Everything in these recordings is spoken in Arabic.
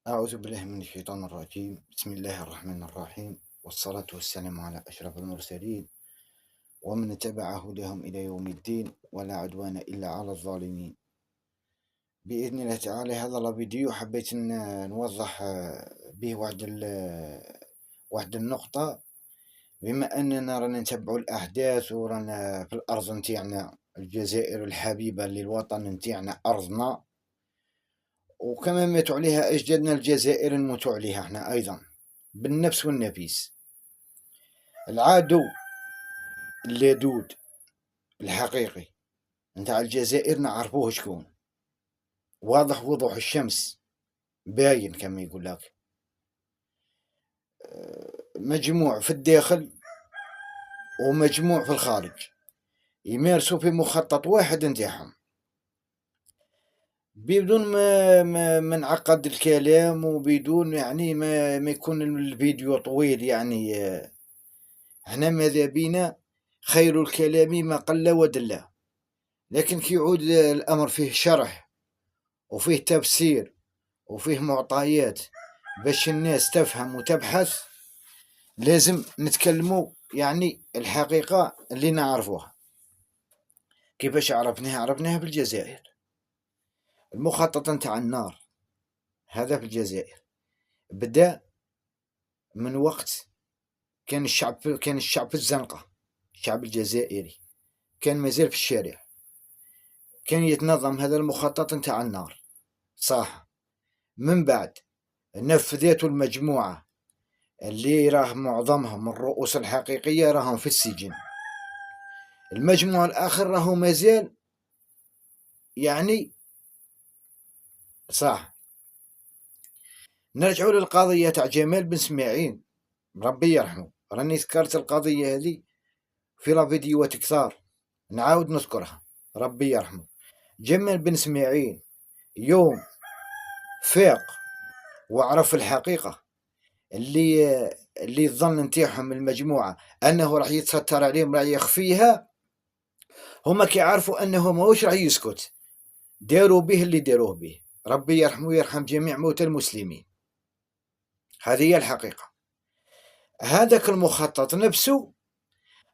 أعوذ بالله من الشيطان الرجيم. بسم الله الرحمن الرحيم، والصلاة والسلام على أشرف المرسلين ومن اتبع هداهم إلى يوم الدين، ولا عدوان إلا على الظالمين. بإذن الله تعالى هذا الفيديو حبيت نوضح به واحد النقطة. بما أننا رانا نتبع الأحداث ورانا في الأرض نتاعنا الجزائر الحبيبة للوطن نتاعنا أرضنا، وكما ماتوا عليها أجدادنا الجزائر نموتوا عليها احنا أيضا بالنفس والنفيس. العدو اللدود الحقيقي نتاع الجزائر نعرفوه شكون، واضح وضوح الشمس، باين كما يقول لك، مجموع في الداخل ومجموع في الخارج، يمارسوا في مخطط واحد نتاعهم. بدون ما نعقد الكلام وبدون يعني ما يكون الفيديو طويل، يعني احنا ماذا بينا خير الكلام ما قل ودل، لكن كي يعود الأمر فيه شرح وفيه تفسير وفيه معطيات باش الناس تفهم وتبحث، لازم نتكلموا يعني الحقيقة اللي نعرفوها. كيفاش عرفناها بالجزائر. المخطط نتاع النار هذا في الجزائر بدأ من وقت كان الشعب في الزنقة، الشعب الجزائري كان مازال في الشارع، كان يتنظم هذا المخطط نتاع النار صح. من بعد نفذته المجموعة اللي راه معظمهم الرؤوس الحقيقية راهم في السجن، المجموعة الآخر راهو مازال يعني صح. نرجعوا للقضية تاع جمال بن اسماعيل ربي يرحمه، راني ذكرت القضية هذه في فيديوهات كثار، نعاود نذكرها ربي يرحمه. جمال بن اسماعيل يوم فاق وعرف الحقيقة اللي الظن نتاعهم المجموعة أنه راح يتستر عليهم، راح يخفيها، هما كيعرفوا أنه ماهوش راح يسكت، داروا به اللي داروه به. ربي يرحمه ويرحم جميع موتى المسلمين. هذه هي الحقيقة. هذاك المخطط نفسه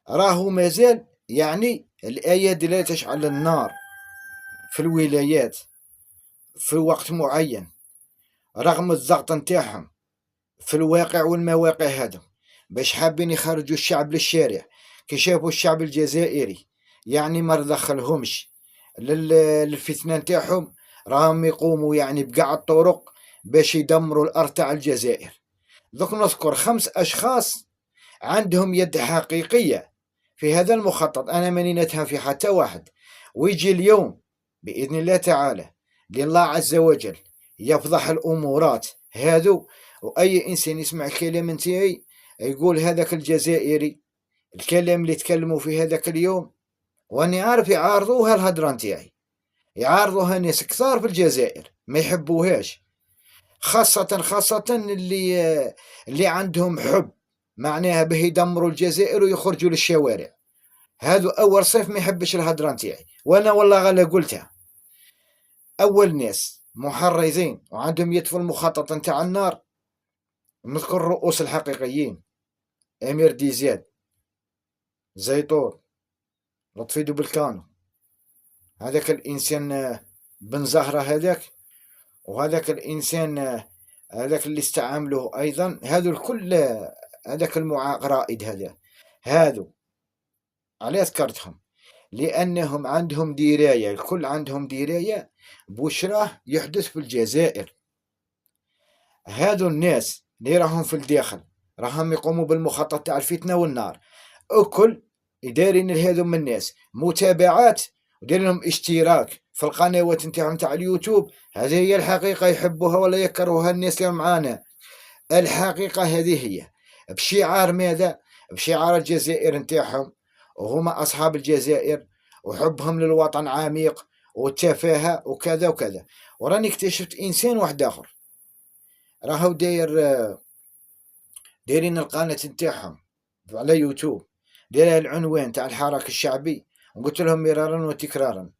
راهو مازال، يعني الآيات لا تشعل النار في الولايات في وقت معين رغم الضغط نتاعهم في الواقع والمواقع هذا، باش حابين يخرجوا الشعب للشارع. كي شافوا الشعب الجزائري يعني ما دخلهمش للفتنة نتاعهم، راهم يقوموا يعني بقاع الطرق باش يدمروا الأرض تاع الجزائر. دوك نذكر 5 أشخاص عندهم يد حقيقية في هذا المخطط، أنا ماني نتهم في حتى واحد. ويجي اليوم بإذن الله تعالى لله عز وجل يفضح الأمورات هذو، وأي إنسان يسمع الكلام نتاعي يقول هذاك الجزائري الكلام اللي تكلموا في هذاك اليوم، واني عارف يعارضوها الهدرة نتاعي، يعارضوها ناس كثار في الجزائر ما يحبوهاش، خاصة اللي عندهم حب معناها به يدمروا الجزائر ويخرجوا للشوارع. هذا أول صيف ما يحبش الهدرة نتاعي، وأنا والله غلا قلتها. أول ناس محرزين وعندهم يد في المخطط نتاع النار نذكر الرؤوس الحقيقيين: أمير ديزياد، زيطور، لطفي دوبلكانو، هذاك الإنسان بن زهرة هذاك، وهذاك الإنسان هذاك اللي استعمله أيضا، هذو الكل هذاك المعاقرائد هذو على ذكرتهم لأنهم عندهم دراية، الكل عندهم دراية بوش راه يحدث في الجزائر. هذو الناس اللي راهم في الداخل راهم يقوموا بالمخطط تاع الفتنة والنار، الكل دايرين لهذم الناس متابعات ودايرين لهم اشتراك في القنوات نتاعهم تاع اليوتيوب. هذه هي الحقيقة، يحبوها ولا يكرهوها الناس اللي معانا. الحقيقة هذه هي بشعار ماذا؟ بشعار الجزائر نتاعهم، وهما أصحاب الجزائر وحبهم للوطن عميق والتفاهة وكذا وكذا. وراني اكتشفت إنسان واحد آخر راهو دايرين القناة نتاعهم على يوتيوب، دايرها العنوان تاع الحراك الشعبي، وقلت لهم مرارا وتكرارا: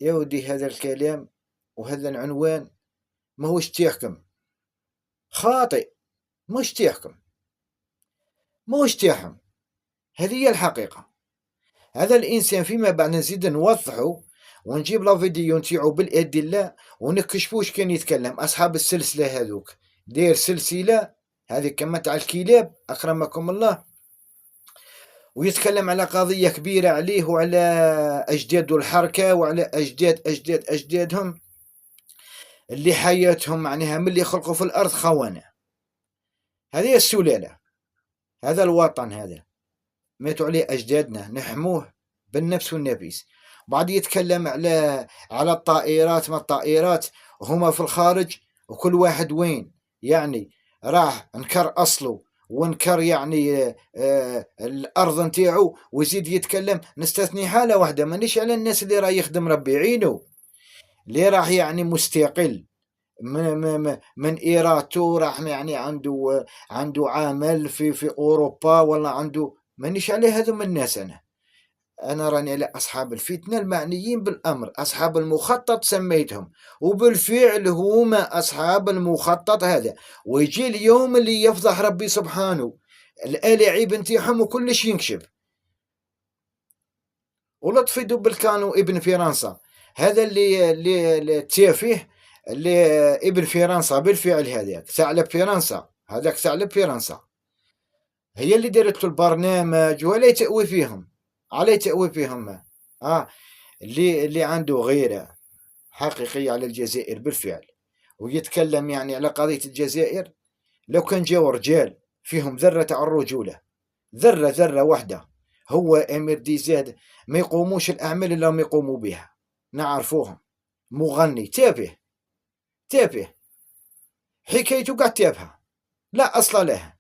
يا ودي هذا الكلام وهذا العنوان ماهوش تاعكم، خاطئ، مش تيحكم، مش تيحهم. هذه هي الحقيقة. هذا الإنسان فيما بعد نزيد نوضحه ونجيب لا فيديو نتيعو بالأدلة ونكشفو واش كان يتكلم. أصحاب السلسلة هذوك داير سلسلة هذه كما تاع الكلاب أكرمكم الله، ويتكلم على قضية كبيرة عليه وعلى أجداد الحركة وعلى أجدادهم اللي حياتهم معناها من اللي خلقوا في الأرض خونة. هذه السلالة، هذا الوطن، هذا ماتوا عليه أجدادنا نحموه بالنفس والنفيس. بعد يتكلم على الطائرات، ما الطائرات هما في الخارج وكل واحد وين يعني راح انكر أصله وانكر يعني الأرض نتاعو، ويزيد يتكلم. نستثني حالة واحدة، مانيش على الناس اللي راه يخدم ربي عينو، اللي راح يعني مستقل من إيراتو، راح يعني عنده عمل في أوروبا ولا عنده، مانيش على هذو من الناس. أنا راني على أصحاب الفتنة المعنيين بالأمر، أصحاب المخطط سميتهم، وبالفعل هما أصحاب المخطط هذا. ويجي اليوم اللي يفضح ربي سبحانه الألاعيب نتاعهم وكلش ينكشف. ولطفي دوبلكانو ابن فرنسا هذا اللي التافه اللي ابن فرنسا بالفعل، هذاك ثعلب فرنسا، هذاك ثعلب فرنسا هي اللي دارت له البرنامج ولا يتأوي فيهم، على يتأوي فيهم. اللي عنده غيرة حقيقية على الجزائر بالفعل، ويتكلم يعني على قضية الجزائر. لو كان جاو رجال فيهم ذرة على الرجولة، ذرة واحدة، هو أمير ديزاد، ما يقوموش الأعمال اللي هم يقوموا بها. نعرفوهم مغني تافه، حكايته قاعد تافهة، لا أصل لها،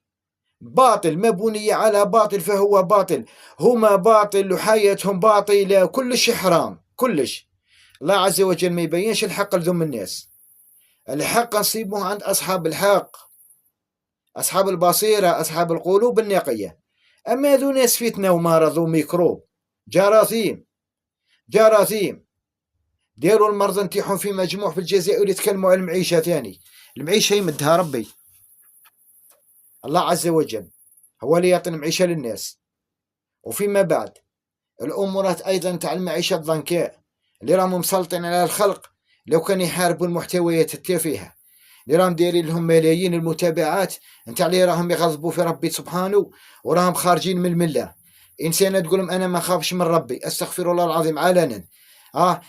باطل، مبنية على باطل فهو باطل، هما باطل وحياتهم باطلة، كلش حرام كلش. الله عز وجل ما يبينش الحق لذم الناس، الحق نصيبه عند أصحاب الحق، أصحاب البصيرة، أصحاب القلوب النقية. أما ذو ناس فتنة ومرض وميكروب، جراثيم ديروا المرضى نتيحهم في مجموع في الجزائر يتكلموا على المعيشة ثاني. المعيشة يمدها ربي الله عز وجل، هو اللي يعطي المعيشة للناس. وفيما بعد الأمورات أيضا تاع المعيشة الضنكاء اللي راهم مسلطين على الخلق، لو كان يحاربوا المحتويات التافهة اللي راهم دايرين لهم ملايين المتابعات نتاع اللي راهم يغضبوا في ربي سبحانه وراهم خارجين من الملة. إنسانة تقول لهم أنا ما خافش من ربي، أستغفر الله العظيم علنا،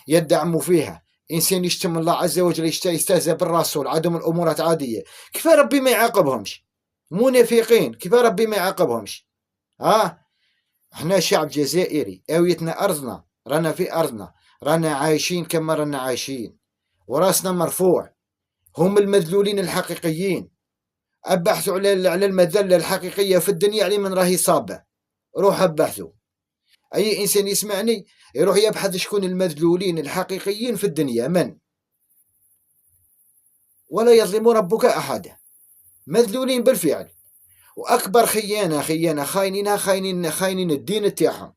يدعموا فيها. إنسان يشتم الله عز وجل، يستهزأ بالرسول، عدم الأمورات عادية، كيف ربي ما يعاقبهمش؟ منافقين، كيف ربي ما يعاقبهمش؟ احنا شعب جزائري، هويتنا أرضنا، رانا في أرضنا، رانا عايشين كما رانا عايشين وراسنا مرفوع. هم المذلولين الحقيقيين. أبحثوا على المذلة الحقيقية في الدنيا، على من راهي صابة، روح أبحثوا. أي إنسان يسمعني يروح يبحث شكون المذلولين الحقيقيين في الدنيا، من؟ ولا يظلم ربك أحدا، مذلولين بالفعل. وأكبر خيانة خاينين الدين تاعهم،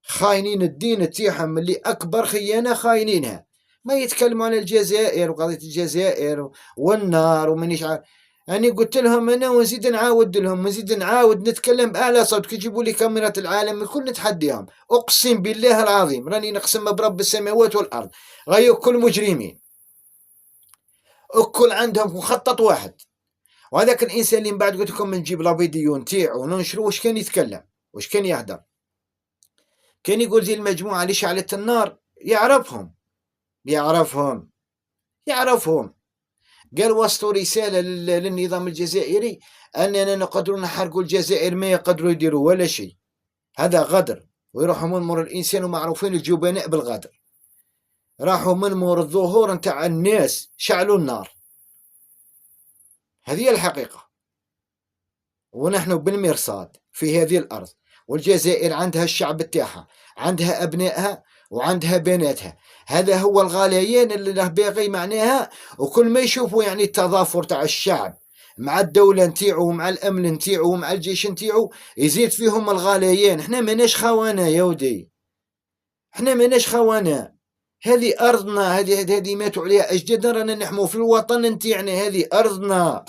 خاينين الدين تاعهم، اللي أكبر خيانة خاينينها. ما يتكلموا عن الجزائر وقضية الجزائر والنار ومانيش عارف. أنا قلت لهم أنا ونزيد نعاود لهم ونزيد نعاود نتكلم بأعلى صوت، كي يجيبوا لي كاميرا العالم الكل نتحديهم، أقسم بالله العظيم راني نقسم برب السماوات والأرض، غير كل مجرمين، الكل عندهم مخطط واحد. وهذاك الإنسان اللي من بعد قلت لكم نجيب لا فيديو نتاعو وننشرو، واش كان يتكلم، واش كان يهدر؟ كان يقول ذي المجموعة اللي شعلت النار يعرفهم. قال وصلوا رسالة للنظام الجزائري أننا نقدر نحرقوا الجزائر، ما يقدروا يديروا ولا شيء، هذا غدر. ويروحوا من مور الإنسان ومعروفين الجبناء بالغدر، راحوا من مور الظهور نتاع الناس شعلوا النار. هذه الحقيقة. ونحن بالمرصاد في هذه الأرض، والجزائر عندها الشعب تاعها، عندها أبنائها وعندها بناتها. هذا هو الغاليين اللي له باغي معناها. وكل ما يشوفوا يعني التضافر تاع الشعب مع الدولة نتاعو ومع الأمن نتاعو ومع الجيش نتاعو، يزيد فيهم الغاليين. احنا ماناش خوانة يا ودي، احنا ماناش خوانة. هذه أرضنا، هذه ماتوا عليها أجدادنا، رانا نحمو في الوطن نتاعنا، هذه أرضنا.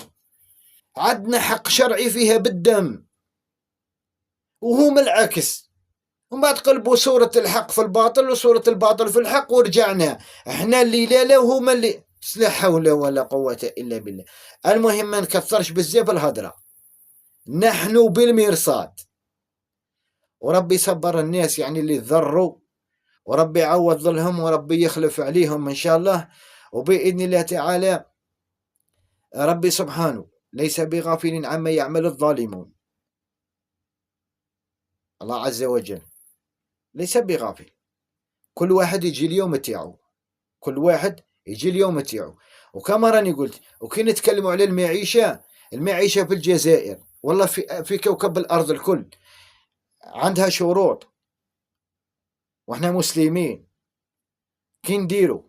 عندنا حق شرعي فيها بالدم، وهم العكس. ومن بعد قلبوا صورة الحق في الباطل وصورة الباطل في الحق، ورجعنا احنا اللي لا وهما اللي لا حول ولا قوة إلا بالله. المهم ما نكثرش بزاف الهضرة، نحن بالمرصاد، وربي صبر الناس يعني اللي ضروا، وربي يعوض لهم، وربي يخلف عليهم إن شاء الله. وبإذن الله تعالى ربي سبحانه ليس بغافل عما يعمل الظالمون. الله عز وجل ليس بغافل. كل واحد يجي اليوم تاعو، كل واحد يجي اليوم تاعو. وكما راني قلت، وكي نتكلموا على المعيشة في الجزائر والله في كوكب الأرض الكل عندها شروط، وإحنا مسلمين كي نديروا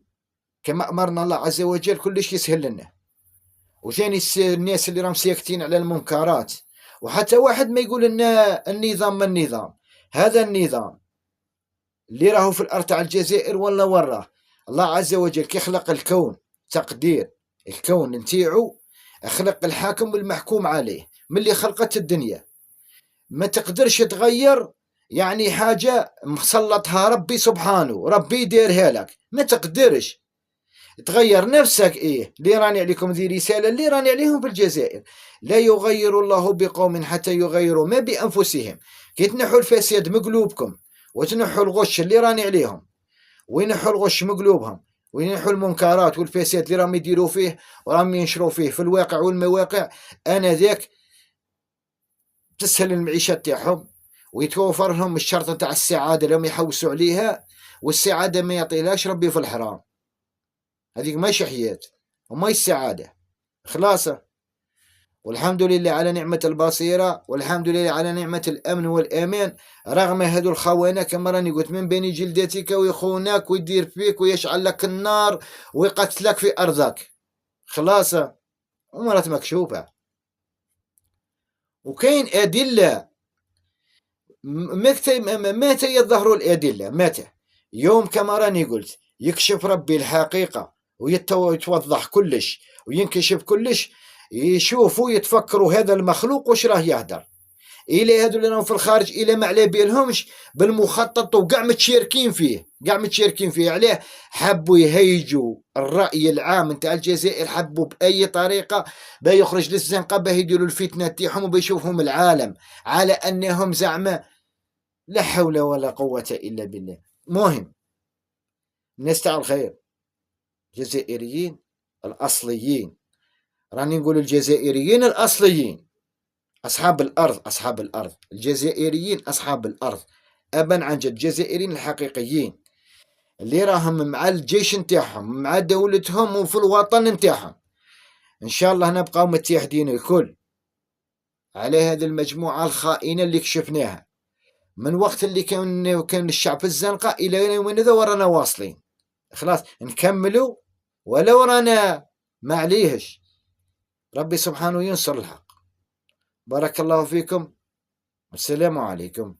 كما أمرنا الله عز وجل كلش يسهل لنا. وجاني الناس اللي راهم ساكتين على المنكرات، وحتى واحد ما يقول لنا النظام ما النظام. هذا النظام اللي راهو في الأرض تاع الجزائر ولا وراه الله عز وجل كي خلق الكون تقدير الكون نتيعو، خلق الحاكم والمحكوم عليه من اللي خلقت الدنيا. ما تقدرش تغير يعني حاجة مسلطها ربي سبحانه، ربي يديرها لك، ما تقدرش تغير نفسك. اللي راني عليكم ذي رسالة اللي راني عليهم في الجزائر، لا يغير الله بقوم حتى يغيروا ما بأنفسهم. كي تنحوا الفساد مقلوبكم وتنحوا الغش اللي راني عليهم، وينحوا الغش مقلوبهم، وينحوا المنكرات والفساد اللي راهم يديروا فيه وراهم ينشروا فيه في الواقع والمواقع، أنا ذاك تسهل المعيشة تاعهم، ويتوفر لهم الشرط نتاع السعادة لهم يحوسوا عليها. والسعادة ما يعطيلاش ربي في الحرام، هذيك ماشي حياة وما السعادة خلاصة. والحمد لله على نعمة البصيرة، والحمد لله على نعمة الأمن والأمان، رغم هذو الخونة كما راني قلت من بين جلدتك ويخونك ويدير فيك ويشعل لك النار ويقتلك في أرضك خلاصة، أمرات مكشوفة. وكاين أدلة، متى يظهر الأدلة؟ متى؟ يوم كما راني قلت يكشف ربي الحقيقة ويتوضح كلش وينكشف كلش، يشوفوا يتفكروا هذا المخلوق وش راه يهدر. إلى هذو اللي راهم في الخارج إلى ما على بالهمش بالمخطط وقاع متشاركين فيه. عليه حبوا يهيجوا الرأي العام نتاع الجزائر، حبوا بأي طريقة بيخرج للزنقة بيديروا الفتنة تاعهم وبيشوفهم العالم على أنهم زعما لا حول ولا قوة إلا بالله. مهم الناس تاع الخير الجزائريين الأصليين، راني نقول الجزائريين الأصليين أصحاب الأرض الجزائريين أصحاب الأرض أبا عن جد، الجزائريين الحقيقيين اللي راهم مع الجيش نتاعهم مع دولتهم وفي الوطن نتاعهم. إن شاء الله نبقاو متحدين الكل على هذه المجموعة الخائنة اللي كشفناها من وقت اللي كان الشعب في الزنقة إلى يومنا ذا ورانا واصلين. خلاص نكملوا ولو رانا ما عليهش، ربي سبحانه ينصر الحق. بارك الله فيكم، السلام عليكم.